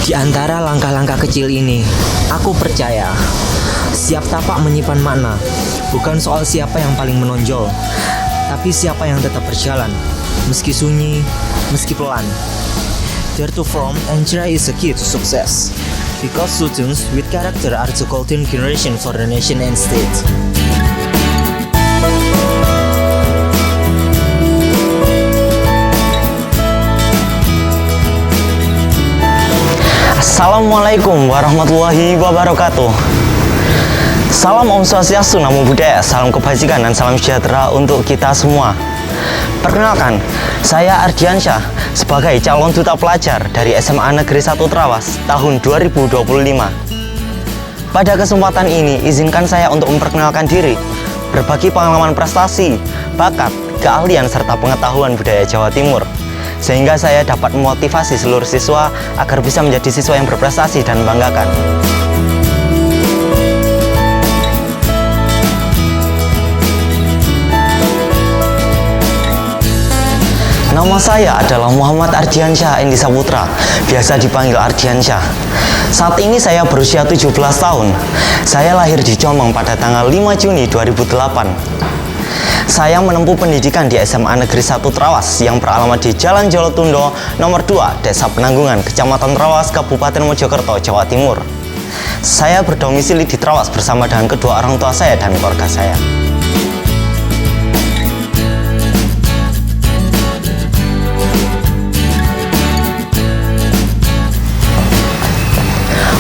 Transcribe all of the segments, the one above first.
Di antara langkah-langkah kecil ini, aku percaya setiap tapak menyimpan makna. Bukan soal siapa yang paling menonjol, tapi siapa yang tetap berjalan, meski sunyi, meski pelan. Dare to form and try is the key to success, because students with character are the golden generation for the nation and state. Assalamualaikum warahmatullahi wabarakatuh. Salam Om Swastiastu, Namo Buddhaya, salam kebajikan dan salam sejahtera untuk kita semua. Perkenalkan, saya Ardiansyah sebagai calon duta pelajar dari SMA Negeri 1 Trawas tahun 2025. Pada kesempatan ini, izinkan saya untuk memperkenalkan diri, berbagi pengalaman prestasi, bakat, keahlian, serta pengetahuan budaya Jawa Timur, sehingga saya dapat memotivasi seluruh siswa agar bisa menjadi siswa yang berprestasi dan membanggakan. Nama saya adalah Muhammad Ardiansyah Endi Saputra, biasa dipanggil Ardiansyah. Saat ini saya berusia 17 tahun. Saya lahir di Jombang pada tanggal 5 Juni 2008. Saya menempuh pendidikan di SMA Negeri 1 Trawas yang beralamat di Jalan Jolotundo nomor 2, Desa Penanggungan, Kecamatan Trawas, Kabupaten Mojokerto, Jawa Timur. Saya berdomisili di Trawas bersama dengan kedua orang tua saya dan keluarga saya.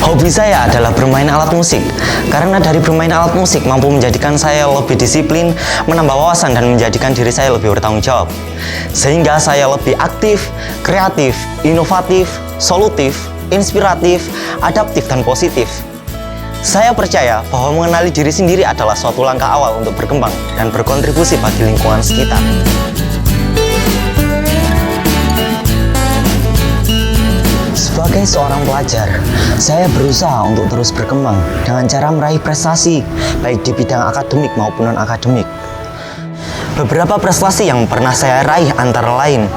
Hobi saya adalah bermain alat musik, karena dari bermain alat musik mampu menjadikan saya lebih disiplin, menambah wawasan, dan menjadikan diri saya lebih bertanggung jawab. Sehingga saya lebih aktif, kreatif, inovatif, solutif, inspiratif, adaptif, dan positif. Saya percaya bahwa mengenali diri sendiri adalah suatu langkah awal untuk berkembang dan berkontribusi bagi lingkungan sekitar. Sebagai seorang pelajar, saya berusaha untuk terus berkembang dengan cara meraih prestasi, baik di bidang akademik maupun non-akademik. Beberapa prestasi yang pernah saya raih antara lain: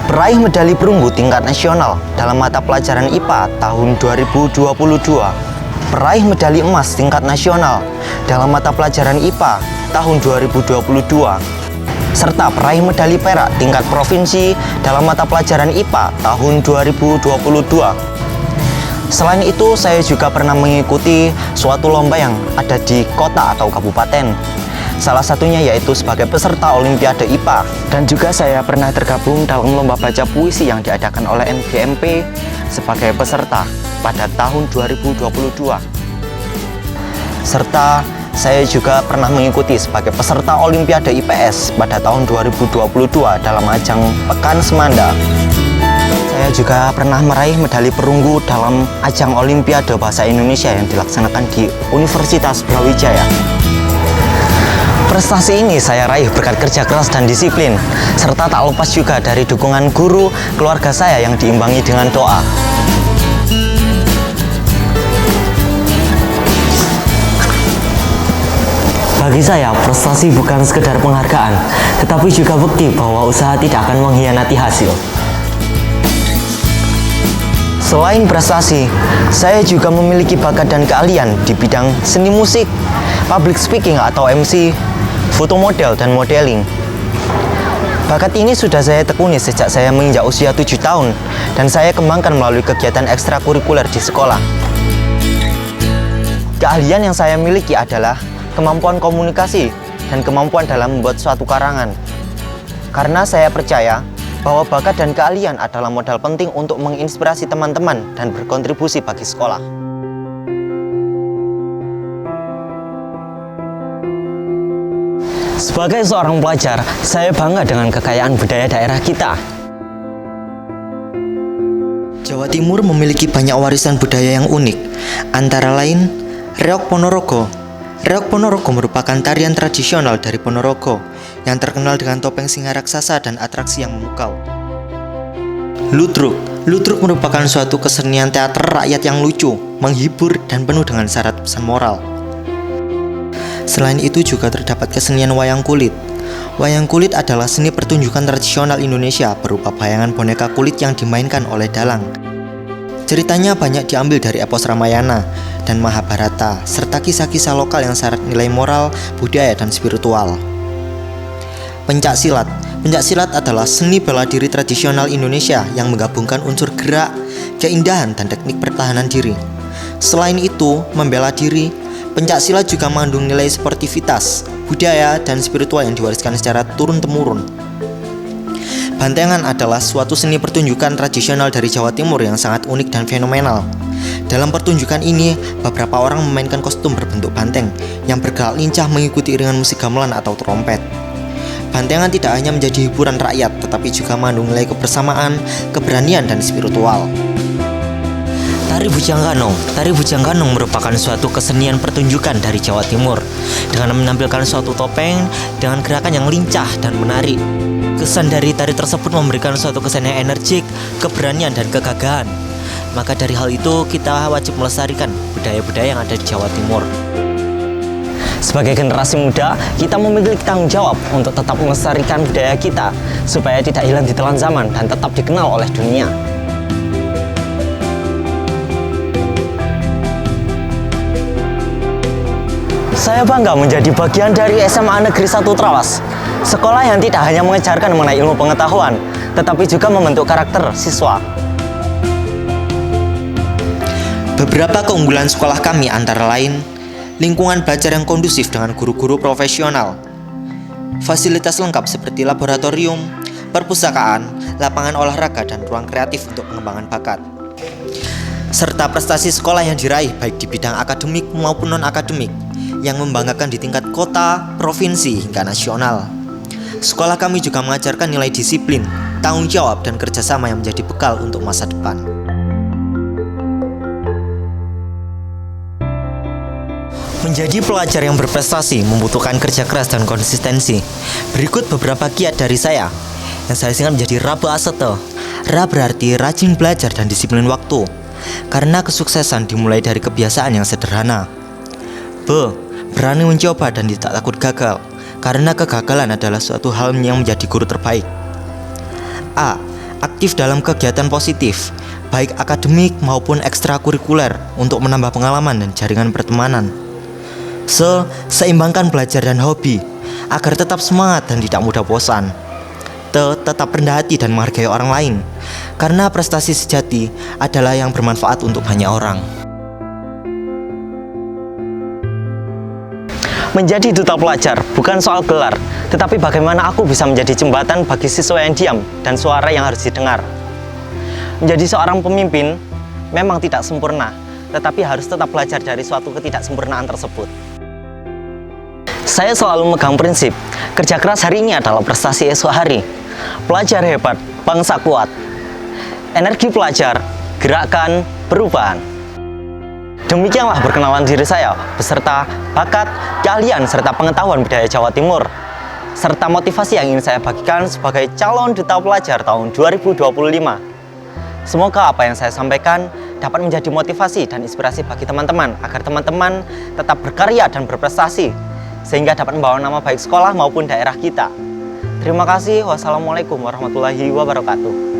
peraih medali perunggu tingkat nasional dalam mata pelajaran IPA tahun 2022, peraih medali emas tingkat nasional dalam mata pelajaran IPA tahun 2022, serta peraih medali perak tingkat provinsi dalam mata pelajaran IPA tahun 2022. Selain itu, saya juga pernah mengikuti suatu lomba yang ada di kota atau kabupaten. Salah satunya yaitu sebagai peserta Olimpiade IPA. Dan juga saya pernah tergabung dalam lomba baca puisi yang diadakan oleh NGMP sebagai peserta pada tahun 2022. Serta saya juga pernah mengikuti sebagai peserta Olimpiade IPS pada tahun 2022 dalam ajang Pekan Semanda. Saya juga pernah meraih medali perunggu dalam ajang Olimpiade Bahasa Indonesia yang dilaksanakan di Universitas Brawijaya. Prestasi ini saya raih berkat kerja keras dan disiplin, serta tak lepas juga dari dukungan guru, keluarga saya yang diimbangi dengan doa. Bagi saya, prestasi bukan sekedar penghargaan, tetapi juga bukti bahwa usaha tidak akan mengkhianati hasil. Selain prestasi, saya juga memiliki bakat dan keahlian di bidang seni musik, public speaking atau MC, foto model, dan modeling. Bakat ini sudah saya tekuni sejak saya menginjak usia 7 tahun, dan saya kembangkan melalui kegiatan ekstrakurikuler di sekolah. Keahlian yang saya miliki adalah kemampuan komunikasi dan kemampuan dalam membuat suatu karangan. Karena saya percaya bahwa bakat dan keahlian adalah modal penting untuk menginspirasi teman-teman dan berkontribusi bagi sekolah. Sebagai seorang pelajar, saya bangga dengan kekayaan budaya daerah kita. Jawa Timur memiliki banyak warisan budaya yang unik, antara lain Reok Ponorogo. Reok Ponorogo merupakan tarian tradisional dari Ponorogo yang terkenal dengan topeng singa raksasa dan atraksi yang memukau. Ludruk. Ludruk merupakan suatu kesenian teater rakyat yang lucu, menghibur, dan penuh dengan syarat pesan moral. Selain itu juga terdapat kesenian wayang kulit. Wayang kulit adalah seni pertunjukan tradisional Indonesia berupa bayangan boneka kulit yang dimainkan oleh dalang. Ceritanya banyak diambil dari epos Ramayana dan Mahabharata, serta kisah-kisah lokal yang syarat nilai moral, budaya, dan spiritual. Pencak silat. Pencak silat adalah seni bela diri tradisional Indonesia yang menggabungkan unsur gerak, keindahan, dan teknik pertahanan diri. Selain itu, membela diri, pencak silat juga mengandung nilai sportivitas, budaya, dan spiritual yang diwariskan secara turun-temurun. Bantengan adalah suatu seni pertunjukan tradisional dari Jawa Timur yang sangat unik dan fenomenal. Dalam pertunjukan ini, beberapa orang memainkan kostum berbentuk banteng yang bergerak lincah mengikuti iringan musik gamelan atau trompet. Bantengan tidak hanya menjadi hiburan rakyat, tetapi juga mengandung nilai kebersamaan, keberanian, dan spiritual. Tari Bujang Ganong. Tari Bujang Ganong merupakan suatu kesenian pertunjukan dari Jawa Timur dengan menampilkan suatu topeng dengan gerakan yang lincah dan menarik. Kesan dari tari tersebut memberikan suatu kesan yang energik, keberanian, dan kegagahan. Maka dari hal itu kita wajib melestarikan budaya-budaya yang ada di Jawa Timur. Sebagai generasi muda, kita memiliki tanggung jawab untuk tetap melestarikan budaya kita supaya tidak hilang di telan zaman dan tetap dikenal oleh dunia. Saya bangga menjadi bagian dari SMA Negeri 1 Trawas, sekolah yang tidak hanya mengajarkan mengenai ilmu pengetahuan, tetapi juga membentuk karakter siswa. Beberapa keunggulan sekolah kami antara lain lingkungan belajar yang kondusif dengan guru-guru profesional, fasilitas lengkap seperti laboratorium, perpustakaan, lapangan olahraga, dan ruang kreatif untuk pengembangan bakat, serta prestasi sekolah yang diraih baik di bidang akademik maupun non-akademik yang membanggakan di tingkat kota, provinsi, hingga nasional. Sekolah kami juga mengajarkan nilai disiplin, tanggung jawab, dan kerjasama yang menjadi bekal untuk masa depan. Menjadi pelajar yang berprestasi membutuhkan kerja keras dan konsistensi. Berikut beberapa kiat dari saya yang saya singkat menjadi Ra Aseto. Ra berarti rajin belajar dan disiplin waktu, karena kesuksesan dimulai dari kebiasaan yang sederhana. B. Berani mencoba dan tidak takut gagal, karena kegagalan adalah suatu hal yang menjadi guru terbaik. A. Aktif dalam kegiatan positif, baik akademik maupun ekstrakurikuler untuk menambah pengalaman dan jaringan pertemanan. C. Seimbangkan belajar dan hobi, agar tetap semangat dan tidak mudah bosan. T. Tetap rendah hati dan menghargai orang lain, karena prestasi sejati adalah yang bermanfaat untuk banyak orang. Menjadi duta pelajar bukan soal gelar, tetapi bagaimana aku bisa menjadi jembatan bagi siswa yang diam dan suara yang harus didengar. Menjadi seorang pemimpin memang tidak sempurna, tetapi harus tetap belajar dari suatu ketidaksempurnaan tersebut. Saya selalu memegang prinsip, kerja keras hari ini adalah prestasi esok hari. Pelajar hebat, bangsa kuat. Energi pelajar, gerakan perubahan. Demikianlah perkenalan diri saya, beserta bakat, keahlian, serta pengetahuan budaya Jawa Timur, serta motivasi yang ingin saya bagikan sebagai calon duta pelajar tahun 2025. Semoga apa yang saya sampaikan dapat menjadi motivasi dan inspirasi bagi teman-teman, agar teman-teman tetap berkarya dan berprestasi, sehingga dapat membawa nama baik sekolah maupun daerah kita. Terima kasih. Wassalamualaikum warahmatullahi wabarakatuh.